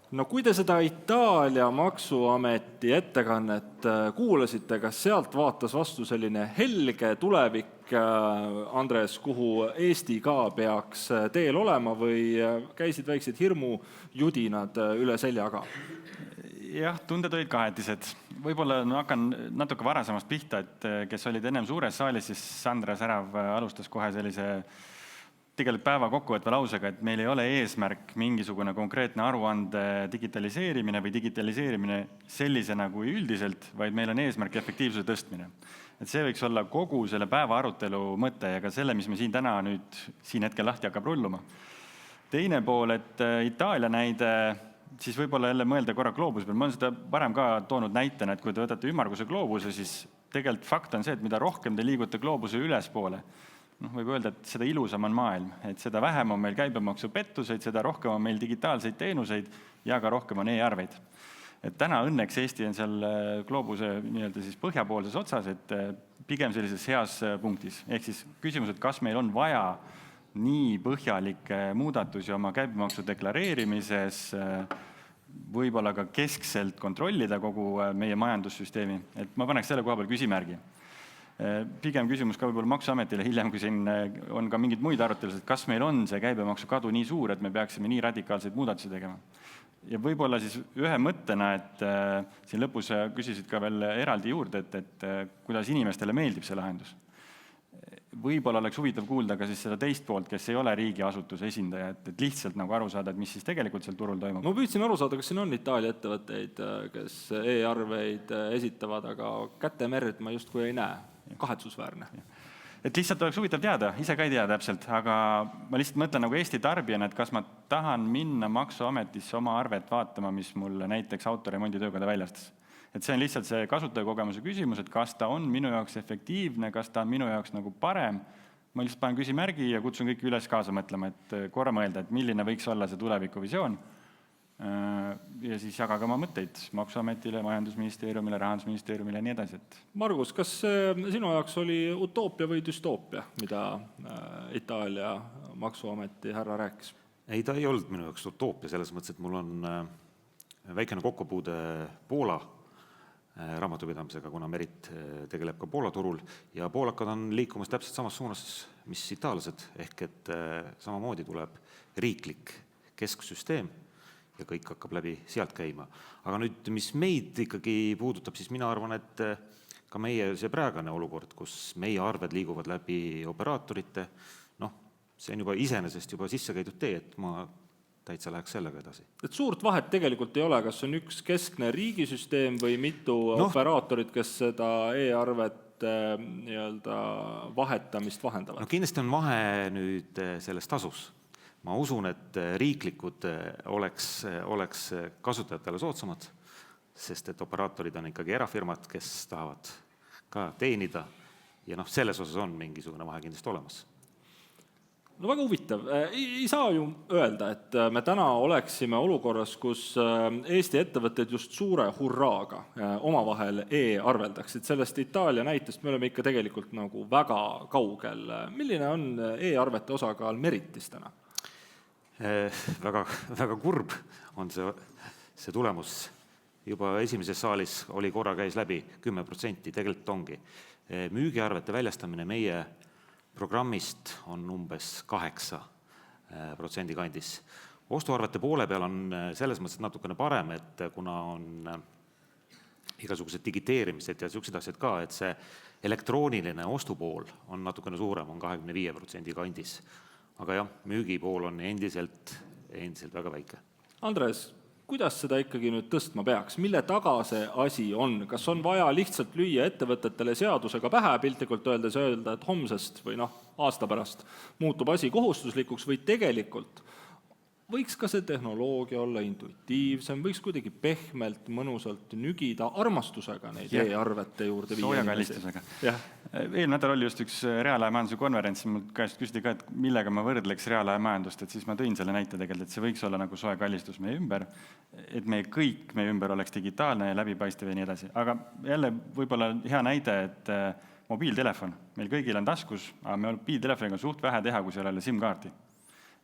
No kui te seda Itaalia maksuameti ettekannet kuulasite, kas sealt vaatas vastu selline helge tulevik, Andres, kuhu Eesti ka peaks teel olema või käisid väiksed hirmujudinad üle seljaga? Jah, tunded olid kahetised. Võib-olla hakkan natuke varasemast pihta, et kes olid ennem suures saalis, siis Sandra Särav alustas kohe sellise tegelikult päeva kokkuvõtva lausega, et meil ei ole eesmärk mingisugune konkreetne aruande digitaliseerimine või digitaliseerimine sellisena kui üldiselt, vaid meil on eesmärk efektiivsuse tõstmine. Et see võiks olla kogu selle päeva arutelu mõte ja ka selle, mis me siin täna nüüd siin hetkel lahti hakkab rulluma. Teine pool, et Itaalia näide, siis võib-olla jälle mõelda korra gloobuse peal. Ma olen seda varem ka toonud näitena, et kui te võtate ümmarguse gloobuse, siis tegelikult fakt on see, et mida rohkem te liigute gloobuse ülespoole, võib öelda, et seda ilusam on maailm, et seda vähem on meil käibemaksupettuseid, seda rohkem on meil digitaalseid teenuseid ja ka rohkem on e-arveid. Et täna õnneks Eesti on seal gloobuse nii-öelda siis põhjapoolses otsas, et pigem sellises heas punktis. Ehk siis küsimus, et kas meil on vaja nii põhjalikke muudatusi oma käibemaksu deklareerimises, võib-olla ka keskselt kontrollida kogu meie majandussüsteemi. Et ma paneks selle koha peal küsimärgi. Pigem küsimus ka võib-olla Maksuametile hiljem, kui siin on ka mingid muid arutelus, et kas meil on see käibemaksu kadu nii suur, et me peaksime nii radikaalseid muudatusi tegema. Ja võib-olla siis ühe mõttena, et siin lõpus küsisid ka veel eraldi juurde, et kuidas inimestele meeldib see lahendus. Võib-olla oleks huvitav kuulda ka siis seda teist poolt, kes ei ole riigiasutuse esindaja, et lihtsalt nagu aru saada, et mis siis tegelikult seal turul toimub. Ma püüdsin aru saada, kas siin on Itaalia ettevõtteid, kes e-arveid esitavad, aga kätemerd ma justkui ei näe. Kahetsusväärne. Et lihtsalt oleks huvitav teada, ise ka ei tea täpselt, aga ma lihtsalt mõtlen nagu Eesti tarbijana, et kas ma tahan minna Maksuametisse oma arvet vaatama, mis mulle näiteks autoremonditöökoda väljastas. Et see on lihtsalt see kasutajakogemuse küsimus, et kas ta on minu jaoks efektiivne, kas ta on minu jaoks nagu parem. Ma lihtsalt panen küsimärgi ja kutsun kõik üles kaasa mõtlema, et korra mõelda, et milline võiks olla see tulevikuvisioon. Ja siis jagaga oma mõtteid Maksuametile, Majandusministeeriumile, Rahandusministeeriumile ja nii edasi. Margus, kas sinu jaoks oli utoopia või düstoopia, mida Itaalia maksuameti härra rääkis? Ei, ta ei olnud minu jaoks utoopia selles mõttes, et mul on väikene kokkupuude Poola raamatupidamisega, kuna Merit tegeleb ka Poola turul ja poolakad on liikumas täpselt samas suunas, mis itaallased, ehk et samamoodi tuleb riiklik kesksüsteem ja kõik hakkab läbi sealt käima. Aga nüüd, mis meid ikkagi puudutab, siis mina arvan, et ka meie see praegune olukord, kus meie arved liiguvad läbi operaatorite, see on juba iseenesest juba sisse käidud tee, et ma täitsa läheks sellega edasi. Et suurt vahet tegelikult ei ole, kas on üks keskne riigisüsteem või mitu operaatorit, kes seda e-arvet vahetamist vahendavad? Kindlasti on vahe nüüd selles tasus. Ma usun, et riiklikud oleks kasutajatele soodsamad, sest et operaatorid on ikkagi erafirmad, kes tahavad ka teenida ja selles osas on mingisugune vahe kindlasti olemas. No väga huvitav. Ei saa ju öelda, et me täna oleksime olukorras, kus Eesti ettevõtted just suure hurraaga omavahel e-arveldaksid. Sellest Itaalia näitest me oleme ikka tegelikult nagu väga kaugel. Milline on e-arvete osakaal Meritis täna? Väga kurb on see tulemus. Juba esimeses saalis oli korra käis läbi 10%, tegelikult ongi. Müügiarvete väljastamine meie programmist on umbes 8% kandis. Ostuarvete poole peal on selles mõttes natukene parem, et kuna on igasugused digiteerimised ja sellised asjad ka, et see elektrooniline ostupool on natukene suurem, on 25% kandis. Aga jah, müügipool on endiselt väga väike. Andres, kuidas seda ikkagi nüüd tõstma peaks? Mille taga see asi on? Kas on vaja lihtsalt lüüa ettevõtetele seadusega pähe, piltlikult öelda, et homsest või aasta pärast muutub asi kohustuslikuks või tegelikult võiks ka see tehnoloogia olla intuitiivsem, võiks kuidagi pehmelt, mõnusalt nügida armastusega neid e-arvete juurde viia. Soojakallistusega. Eelmine nädal oli just üks reaalaemajanduse konverents, mul käest küsiti ka, et millega ma võrdleks reaalaemajandust, et siis ma tõin selle näite tegelikult, et see võiks olla nagu soojakallistus meie ümber, et kõik meie ümber oleks digitaalne ja läbipaistev ja nii edasi. Aga jälle võib-olla hea näide, et mobiiltelefon. Meil kõigil on taskus, aga mobiiltelefoniga on suht vähe teha, kui seal ei ole SIM-kaarti.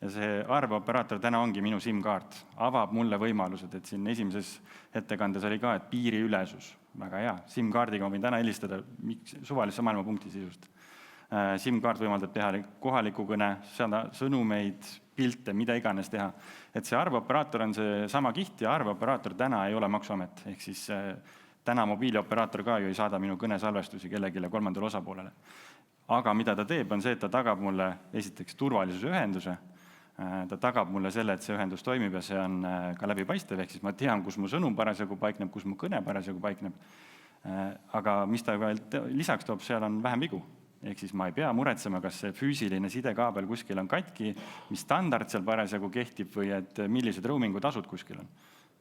ja see arveoperaator täna ongi minu SIM-kaart, avab mulle võimalused, et siin esimeses ettekandes oli ka, et piiriülesus, väga hea, SIM-kaardiga ma võin täna helistada suvalisse maailmapunkti sisust. SIM-kaart võimaldab teha kohaliku kõne, saada sõnumeid, pilte, mida iganes teha. Et see arveoperaator on see sama kiht ja arveoperaator täna ei ole maksuamet, ehk siis täna mobiilioperaator ka ju ei saada minu kõnesalvestusi kellegile kolmandale osapoolele. Aga mida ta teeb, on see, et ta tagab mulle esiteks turvalisuse ühenduse, ta tagab mulle selle, et see ühendus toimib ja see on ka läbipaistev, ehk siis ma tean, kus mu sõnum parasjagu paikneb, kus mu kõne parasjagu paikneb. Aga mis ta veel lisaks toob, seal on vähem vigu. Ehk siis ma ei pea muretsema, kas see füüsiline sidekaabel kuskil on katki, mis standard seal parasjagu kehtib või et millised roamingu tasud kuskil on.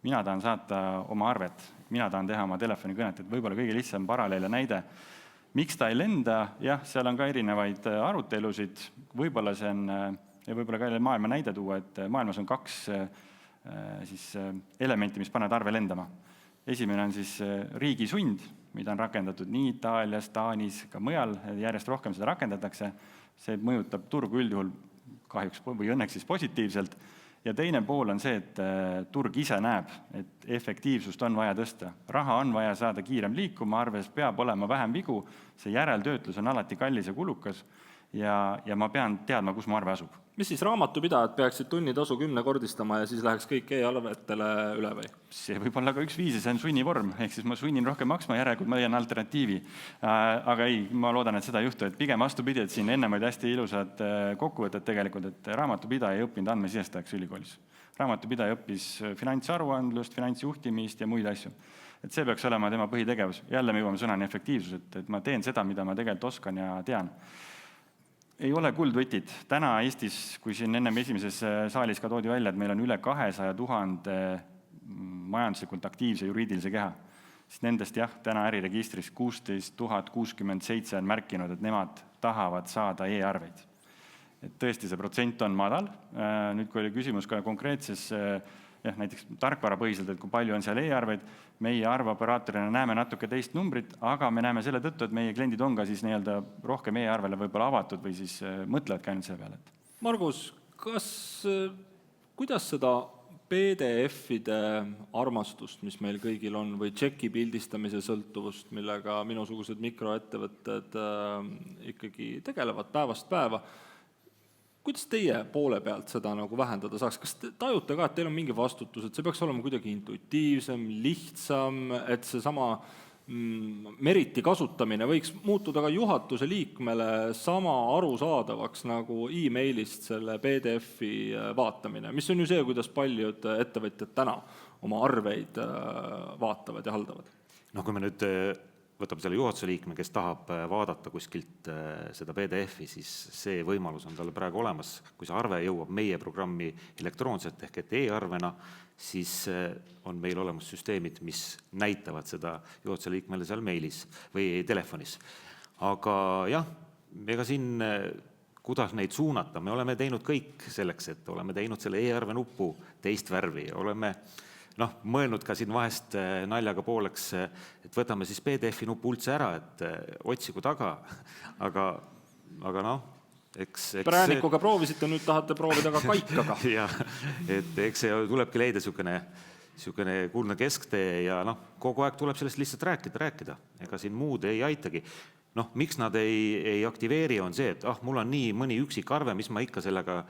Mina tahan saata oma arvet, mina tahan teha oma telefonikõnet, et võib-olla kõige lihtsam paralleele näide. Miks ta ei lenda? Jah, seal on ka erinevaid arutelusid, võib-olla see on, ja võib-olla ka maailma näide tuua, et maailmas on 2 elementi, mis panevad arve lendama. Esimene on siis riigi sund, mida on rakendatud nii Itaalias, Taanis, ka mujal, järjest rohkem seda rakendatakse. See mõjutab turgu üldjuhul kahjuks või õnneks siis positiivselt. Ja teine pool on see, et turg ise näeb, et efektiivsust on vaja tõsta. Raha on vaja saada kiirem liikuma, arves peab olema vähem vigu, see järeltöötlus on alati kallis ja kulukas ja ma pean teadma, kus mu arve asub. Mis siis raamatupidajad peaksid tunnitasu 10-kordistama ja siis läheks kõik e-arvetele üle või? See võib olla ka üks viis, see on sunnivorm, ehk siis ma sunnin rohkem maksma, järelikult ma leian alternatiivi. Aga ei, ma loodan, et seda ei juhtu, et pigem vastupidi, et siin ennem olid hästi ilusad kokkuvõtted tegelikult, et raamatupidaja ei õppinud andmesisestajaks ülikoolis. Raamatupidaja õppis finantsaruandlust, finantsjuhtimist ja muid asju. Et see peaks olema tema põhitegevus. Jälle me jõuame sõnani efektiivsus, et ma teen seda, mida ma tegelikult oskan ja tean. Ei ole kuldvõtid. Täna Eestis, kui siin ennem esimeses saalis ka toodi välja, et meil on üle 200 000 majanduslikult aktiivse juriidilise keha, siis nendest jah, täna äriregistris 16 067 on märkinud, et nemad tahavad saada e-arveid. Et tõesti see protsent on madal. Nüüd, kui oli küsimus ka konkreetses näiteks tarkvarapõhiselt, et kui palju on seal e-arveid, meie arveoperaatorina näeme natuke teist numbrit, aga me näeme selle tõttu, et meie kliendid on ka siis nii-öelda rohkem e-arvele võib-olla avatud või siis mõtlevad ka ainult selle peale. Margus, kuidas seda PDF-ide armastust, mis meil kõigil on, või tšeki pildistamise sõltuvust, millega minusugused mikroettevõtted ikkagi tegelevad päevast päeva, kuidas teie poole pealt seda nagu vähendada saaks? Kas te tajute ka, et teil on mingi vastutus, et see peaks olema kuidagi intuitiivsem, lihtsam, et see sama Meriti kasutamine võiks muutuda ka juhatuse liikmele sama arusaadavaks nagu e-mailist selle PDF-i vaatamine, mis on ju see, kuidas paljud ettevõtjad täna oma arveid vaatavad ja haldavad? Kui me nüüd võtab selle juhatuse liikme, kes tahab vaadata kuskilt seda PDF-i, siis see võimalus on talle praegu olemas. Kui see arve jõuab meie programmi elektroonselt ehk et e-arvena, siis on meil olemas süsteemid, mis näitavad seda juhatuse liikmele seal meilis või telefonis. Aga jah, ega siin, kuidas neid suunata, me oleme teinud kõik selleks, et oleme teinud selle e-arve nupu teist värvi, oleme mõelnud ka siin vahest naljaga pooleks, et võtame siis PDF-i nupu üldse ära, et otsigu taga, aga eks Präänikuga proovisite, nüüd tahate proovida ka kaikaga. Jah, et eks see tulebki leida niisugune kuldne kesktee ja kogu aeg tuleb sellest lihtsalt rääkida. Ega siin muud ei aitagi. Miks nad ei aktiveeri on see, et mul on nii mõni üksik arve, mis ma ikka sellega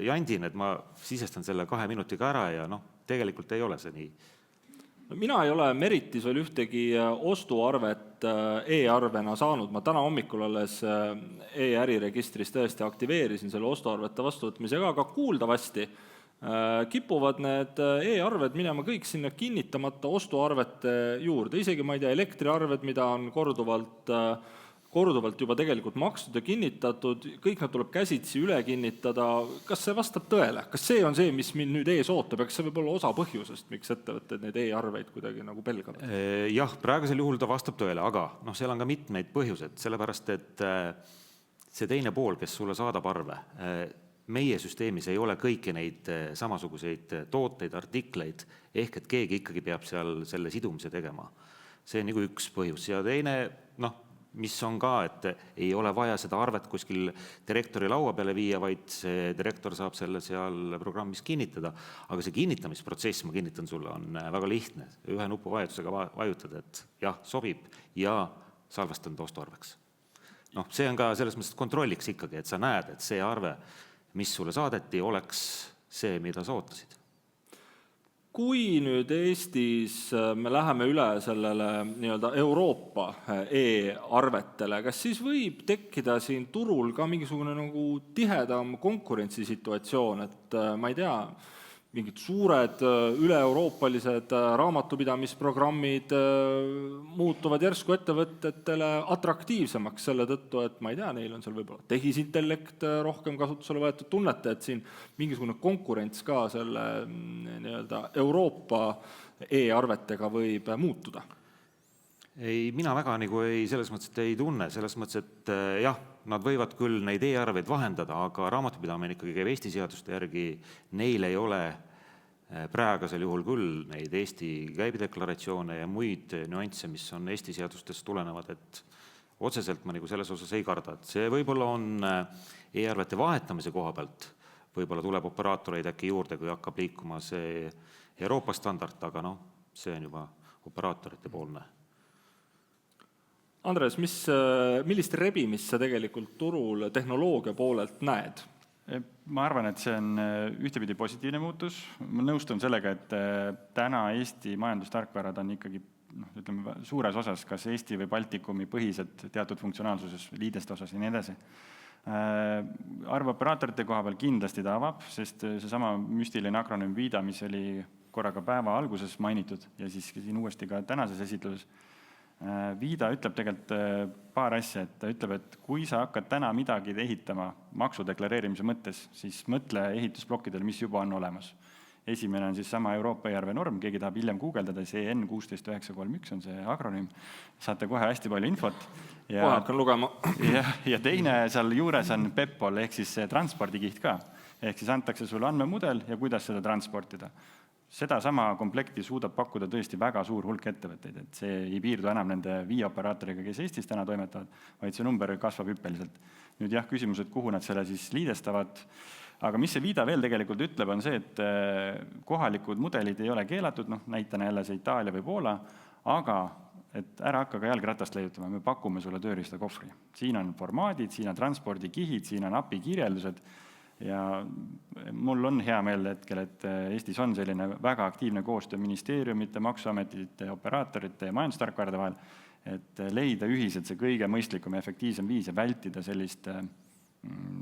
jandin, et ma sisestan selle 2 minutiga ära ja tegelikult ei ole see nii. Mina ei ole Meritis veel ühtegi ostuarvet e-arvena saanud. Ma täna hommikul alles e-äriregistris tõesti aktiveerisin selle ostuarvete vastuvõtmisega, aga kuuldavasti kipuvad need e-arved minema kõik sinna kinnitamata ostuarvete juurde. Isegi ma ei tea, elektriarved, mida on korduvalt juba tegelikult makstud ja kinnitatud, kõik nad tuleb käsitsi üle kinnitada. Kas see vastab tõele? Kas see on see, mis mind nüüd ees ootab? Kas see võib olla osa põhjusest, miks ettevõtted neid e-arveid kuidagi nagu pelgavad? Jah, praegusel juhul ta vastab tõele, aga seal on ka mitmeid põhjused, sellepärast et see teine pool, kes sulle saadab arve, meie süsteemis ei ole kõiki neid samasuguseid tooteid, artikleid, ehk et keegi ikkagi peab seal selle sidumise tegema. See on nagu üks põhjus ja teine, mis on ka, et ei ole vaja seda arvet kuskil direktori laua peale viia, vaid see direktor saab selle seal programmis kinnitada. Aga see kinnitamisprotsess, ma kinnitan sulle, on väga lihtne. Ühe nupu vajutusega vajutada, et jah, sobib ja salvestanud ostuarveks. See on ka selles mõttes kontrolliks ikkagi, et sa näed, et see arve, mis sulle saadeti, oleks see, mida sa ootasid. Kui nüüd Eestis me läheme üle sellele nii-öelda Euroopa e-arvetele, kas siis võib tekkida siin turul ka mingisugune nagu tihedam konkurentsisituatsioon, et ma ei tea, mingid suured üle-euroopalised raamatupidamisprogrammid muutuvad järsku ettevõtetele atraktiivsemaks selle tõttu, et ma ei tea, neil on seal võib-olla tehisintellekt rohkem kasutusele võetud, tunnete, et siin mingisugune konkurents ka selle nii-öelda Euroopa e-arvetega võib muutuda? Ei, mina väga nagu selles mõttes, et ei tunne, selles mõttes, et jah, nad võivad küll neid e-arveid vahendada, aga raamatupidamine ikkagi käib Eesti seaduste järgi, neil ei ole praegusel juhul küll neid Eesti käibedeklaratsioone ja muid nüansse, mis on Eesti seadustest tulenevad, et otseselt ma nagu selles osas ei karda, et see võib-olla on e-arvete vahetamise koha pealt, võib-olla tuleb operaatoreid äkki juurde, kui hakkab liikuma see Euroopa standard, aga see on juba operaatorite poolne. Andres, millist rebimist sa tegelikult turul tehnoloogia poolelt näed? Ma arvan, et see on ühtepidi positiivne muutus. Ma nõustun sellega, et täna Eesti majandustarkvarad on ikkagi ütleme, suures osas kas Eesti või Baltikumi põhised teatud funktsionaalsuses, liideste osas ja nii edasi. Arveoperaatorite koha peal kindlasti ta avab, sest seesama müstiline akronüüm VIDA, mis oli korraga päeva alguses mainitud ja siis siin uuesti ka tänases esitluses, VIDA ütleb tegelikult paar asja, et ta ütleb, et kui sa hakkad täna midagi ehitama maksudeklareerimise mõttes, siis mõtle ehitusplokkidele, mis juba on olemas. Esimene on siis sama Euroopa e-arve norm, keegi tahab hiljem guugeldada, see N16931 on see akronüüm, saate kohe hästi palju infot. Kohe hakkan lugema. Ja teine seal juures on PEPOL ehk siis see transpordikiht ka, ehk siis antakse sulle andmemudel ja kuidas seda transportida. Seda sama komplekti suudab pakkuda tõesti väga suur hulk ettevõtteid, et see ei piirdu enam nende 5 operaatoriga, kes Eestis täna toimetavad, vaid see number kasvab hüppeliselt. Nüüd jah, küsimus, et kuhu nad selle siis liidestavad, aga mis see VIDA veel tegelikult ütleb, on see, et kohalikud mudelid ei ole keelatud, näitena jälle see Itaalia või Poola, aga et ära hakka ka jalgratast leiutama, me pakume sulle tööriista kohvri. Siin on formaadid, siin on transpordikihid, siin on API kirjeldused, ja mul on hea meel hetkel, et Eestis on selline väga aktiivne koostöö ministeeriumite, maksuametite, operaatorite ja majandustarkvarade vahel, et leida ühiselt see kõige mõistlikum ja efektiivsem viis ja vältida sellist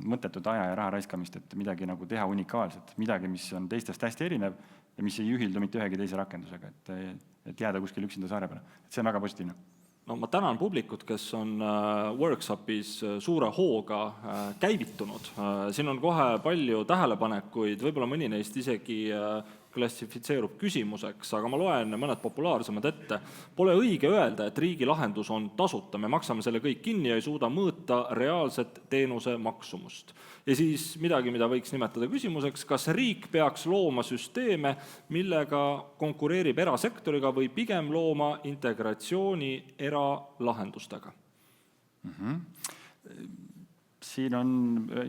mõttetut aja ja raha raiskamist, et midagi nagu teha unikaalset, midagi, mis on teistest hästi erinev ja mis ei ühildu mitte ühegi teise rakendusega, et jääda kuskil üksinda saare peale. Et see on väga positiivne. Ma tänan publikut, kes on workshopis suure hooga käivitunud. Siin on kohe palju tähelepanekuid, võib-olla mõni neist isegi klassifitseerub küsimuseks, aga ma loen mõned populaarsemad ette. Pole õige öelda, et riigi lahendus on tasuta, me maksame selle kõik kinni ja ei suuda mõõta reaalset teenuse maksumust. Ja siis midagi, mida võiks nimetada küsimuseks, kas riik peaks looma süsteeme, millega konkureerib erasektoriga või pigem looma integratsiooni eralahendustega? Siin on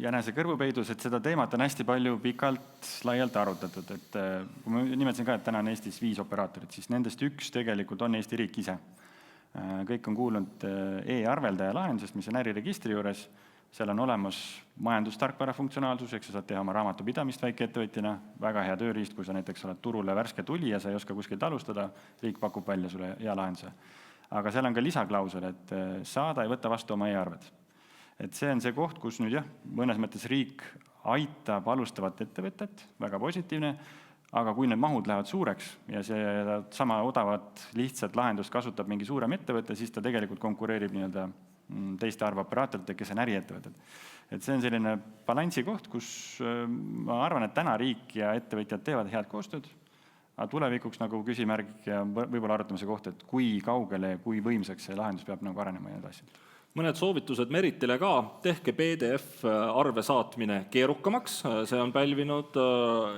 jänese kõrvupeidus, et seda teemat on hästi palju pikalt laialt arutatud. Et kui ma nimetasin ka, et täna on Eestis 5 operaatorit, siis nendest üks tegelikult on Eesti riik ise. Kõik on kuulnud e-arveldaja lahendusest, mis on äriregistri juures. Seal on olemas majandustarkvara funktsionaalsus, eks sa saad teha oma raamatupidamist väikeettevõtjana, väga hea tööriist, kui sa näiteks oled turule värske tuli ja sa ei oska kuskilt alustada, riik pakub välja sulle hea lahenduse. Aga seal on ka lisaklausel, et saada ei võta vastu oma e-arved. Et see on see koht, kus nüüd jah, mõnes mõttes riik aitab alustavat ettevõtet, väga positiivne, aga kui need mahud lähevad suureks ja see sama odavat lihtsat lahendust kasutab mingi suurem ettevõte, siis ta tegelikult konkureerib nii-öelda teiste arveoperaatorite, kes on äriettevõtted. Et see on selline balansi koht, kus ma arvan, et täna riik ja ettevõtjad teevad head koostööd, aga tulevikuks nagu küsimärg ja võib-olla arutamise koht, et kui kaugele ja kui võimsaks see lahendus peab nagu arenema ja edasi. mõned soovitused Meritile ka, tehke PDF-arve saatmine keerukamaks, see on pälvinud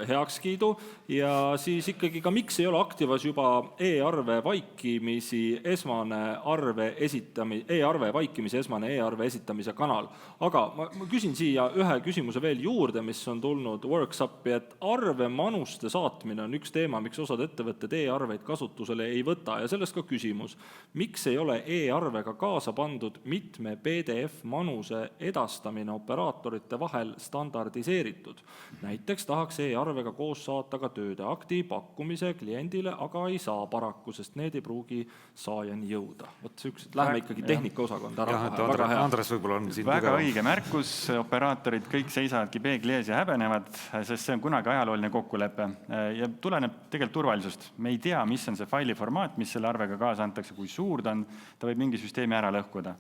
heakskiidu ja siis ikkagi ka miks ei ole Activas juba e-arve vaikimisi esmane e-arve esitamise kanal. Aga ma küsin siia ühe küsimuse veel juurde, mis on tulnud workshopi, et arvemanuste saatmine on üks teema, miks osad ettevõtted e-arveid kasutusele ei võta ja sellest ka küsimus. Miks ei ole e-arvega kaasa pandud mitme PDF-manuse edastamine operaatorite vahel standardiseeritud? Näiteks tahaks e-arvega koos saata ka töödeakti pakkumise kliendile, aga ei saa paraku, sest need ei pruugi saajani jõuda. Lähme ikkagi tehnikaosakonda ära. Andres võib-olla on siin väga õige märkus, operaatorid kõik seisavadki peegli ees ja häbenevad, sest see on kunagi ajalooline kokkulepe ja tuleneb tegelikult turvalisust. Me ei tea, mis on see faili formaat, mis selle arvega kaasa antakse, kui suur ta on, ta võib mingi süsteemi ära lõhkuda.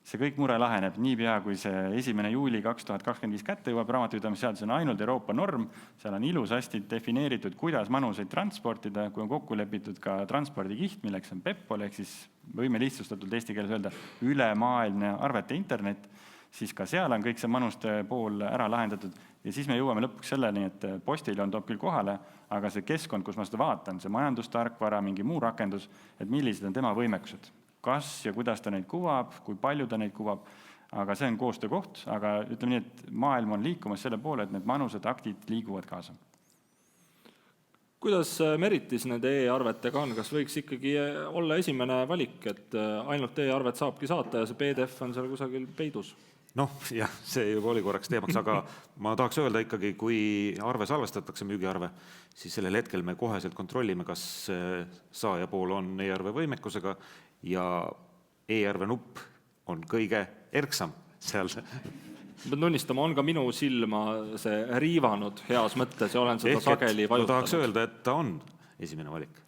See kõik mure laheneb niipea, kui see 1. juuli 2025 kätte jõuab. Raamatupidamisseadus on ainult Euroopa norm, seal on ilusasti defineeritud, kuidas manuseid transportida, kui on kokku lepitud ka transpordikiht, milleks on PEPPOL, ehk siis võime lihtsustatult eesti keeles öelda ülemaailmne arvete internet, siis ka seal on kõik see manuste pool ära lahendatud ja siis me jõuame lõpuks selleni, et postiljon toob küll kohale, aga see keskkond, kus ma seda vaatan, see majandustarkvara, mingi muu rakendus, et millised on tema võimekused. Kas ja kuidas ta neid kuvab, kui palju ta neid kuvab, aga see on koostöö koht, aga ütleme nii, et maailm on liikumas selle poole, et need manused aktid liiguvad kaasa. Kuidas Meritis nende e-arvetega on? Kas võiks ikkagi olla esimene valik, et ainult e-arvet saabki saata ja see PDF on seal kusagil peidus? Noh, jah, see juba oli korraks teemaks, aga ma tahaks öelda ikkagi, kui arve salvestatakse, müügiarve, siis sellel hetkel me koheselt kontrollime, kas saaja pool on e-arve võimekusega ja e-arve nupp on kõige erksam seal. Ma tunnistama, on ka minu silma see riivanud heas mõttes ja olen seda sageli vajutanud. Ma tahaks öelda, et ta on esimene valik.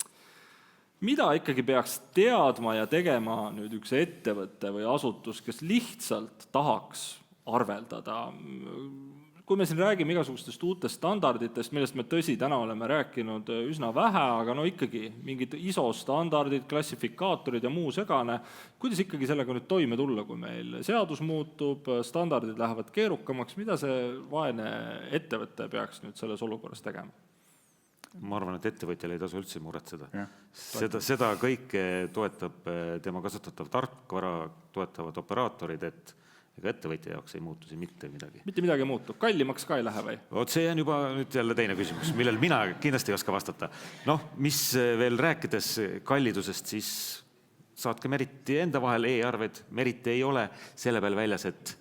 Mida ikkagi peaks teadma ja tegema nüüd üks ettevõte või asutus, kes lihtsalt tahaks arveldada? Kui me siin räägime igasugustest uutest standarditest, millest me tõsi täna oleme rääkinud üsna vähe, aga no ikkagi mingid ISO standardid, klassifikaatorid ja muu segane, kuidas ikkagi sellega nüüd toime tulla, kui meil seadus muutub, standardid lähevad keerukamaks, mida see vaene ettevõte peaks nüüd selles olukorras tegema? Ma arvan, et ettevõtjal ei tasu üldse muretseda. Seda kõike toetab tema kasutatav tarkvara, toetavad operaatorid, et ega ettevõtja jaoks ei muutu siin mitte midagi. Mitte midagi muutub, kallimaks ka ei lähe või? See on juba nüüd jälle teine küsimus, millel mina kindlasti ei oska vastata. Noh, mis veel rääkides kallidusest, siis saatke Meriti enda vahel e-arved. Merit ei ole selle peal väljas, et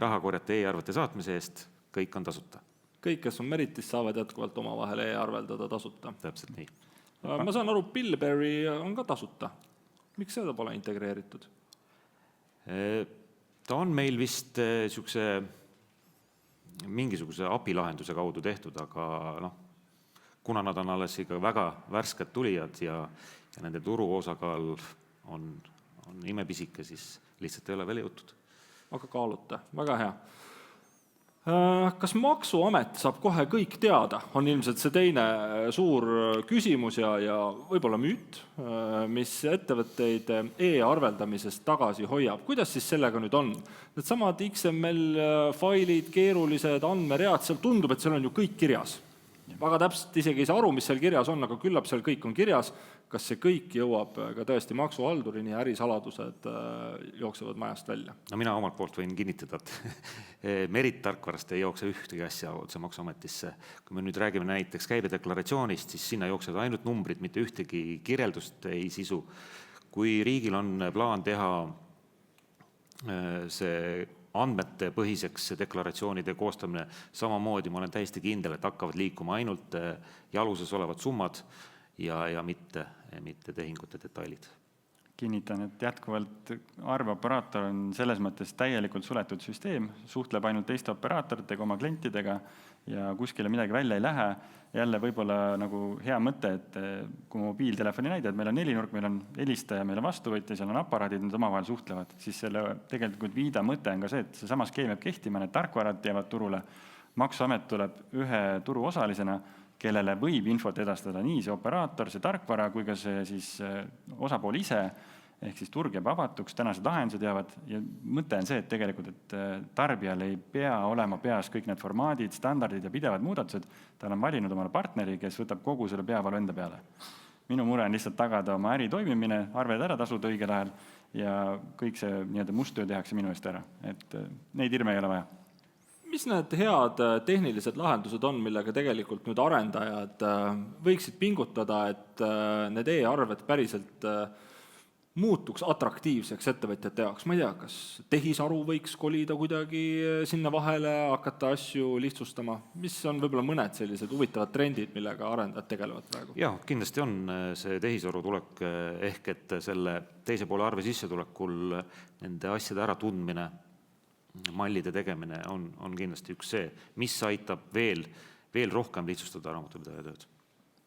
raha korjata e-arvete saatmise eest, kõik on tasuta. Kõik, kes on Meritis, saavad jätkuvalt oma vahel e-arveldada tasuta. Täpselt nii. Ma saan aru, Billberry on ka tasuta. Miks seda pole integreeritud? Ta on meil vist mingisuguse abilahenduse kaudu tehtud, aga kuna nad on alles ikka väga värsked tulijad ja nende turu osakaal on imepisike, siis lihtsalt ei ole veel jõutud. Aga kaalute, väga hea. Kas Maksuamet saab kohe kõik teada? On ilmselt see teine suur küsimus ja võib-olla müüt, mis ettevõtteid e-arveldamisest tagasi hoiab. Kuidas siis sellega nüüd on? Need samad XML-failid, keerulised andmeread, seal tundub, et seal on ju kõik kirjas. Väga täpselt isegi ei saa aru, mis seal kirjas on, aga küllap seal kõik on kirjas. Kas see kõik jõuab ka tõesti maksuhaldurini ja ärisaladused jooksevad majast välja? No mina omalt poolt võin kinnitada, et Merit tarkvarast ei jookse ühtegi asja otse Maksuametisse. Kui me nüüd räägime näiteks käibedeklaratsioonist, siis sinna jooksevad ainult numbrid, mitte ühtegi kirjeldust ei sisu. Kui riigil on plaan teha see andmete põhiseks deklaratsioonide koostamine, samamoodi ma olen täiesti kindel, et hakkavad liikuma ainult jaluses olevad summad ja mitte tehingute detailid. Kinnitan, et jätkuvalt arveoperaator on selles mõttes täielikult suletud süsteem, suhtleb ainult teiste operaatoritega, oma klientidega ja kuskile midagi välja ei lähe. Jälle võib-olla nagu hea mõte, et kui mobiiltelefoni näide, et meil on nelinurk, meil on helistaja, meil on vastuvõtja, seal on aparaadid, need omavahel suhtlevad, siis selle tegelikult viida mõte on ka see, et see sama skeem jääb kehtima, need tarkvarad jäävad turule. Maksuamet tuleb ühe turu osalisena, kellele võib infot edastada nii see operaator, see tarkvara kui ka see siis osapool ise ehk siis turg jääb avatuks, tänased lahendused jäävad ja mõte on see, et tegelikult, et tarbijal ei pea olema peas kõik need formaadid, standardid ja pidevad muudatused, tal on valinud omale partneri, kes võtab kogu selle peavalu enda peale. Minu mure on lihtsalt tagada oma äri toimimine, arved ära tasuda õigel ajal ja kõik see nii-öelda musttöö tehakse minu eest ära, et neid hirme ei ole vaja. Mis need head tehnilised lahendused on, millega tegelikult nüüd arendajad võiksid pingutada, et need e-arved päriselt muutuks atraktiivseks ettevõtjate jaoks? Ma ei tea, kas tehisaru võiks kolida kuidagi sinna vahele, hakata asju lihtsustama? Mis on võib-olla mõned sellised huvitavad trendid, millega arendajad tegelevad praegu? Jah, kindlasti on see tehisaru tulek ehk et selle teise poole arve sissetulekul nende asjade ära tundmine, mallide tegemine on kindlasti üks see, mis aitab veel rohkem lihtsustada raamatupidaja tööd.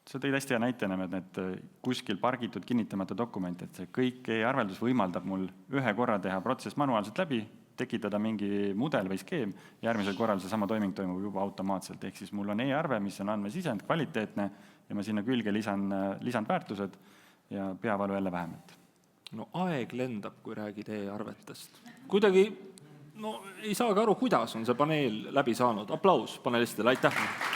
Sa tõid hästi hea näite enam, et need kuskil pargitud kinnitamata dokument, et see kõik e-arveldus võimaldab mul ühe korra teha protsess manuaalselt läbi, tekitada mingi mudel või skeem, järgmisel korral see sama toiming toimub juba automaatselt. Ehk siis mul on e-arve, mis on andmesisend, kvaliteetne ja ma sinna külge lisandväärtused ja peavalu jälle vähemalt. No aeg lendab, kui räägid e-arvetest. Kuidagi ei saagi aru, kuidas on see paneel läbi saanud. Aplaus panelistele, aitäh!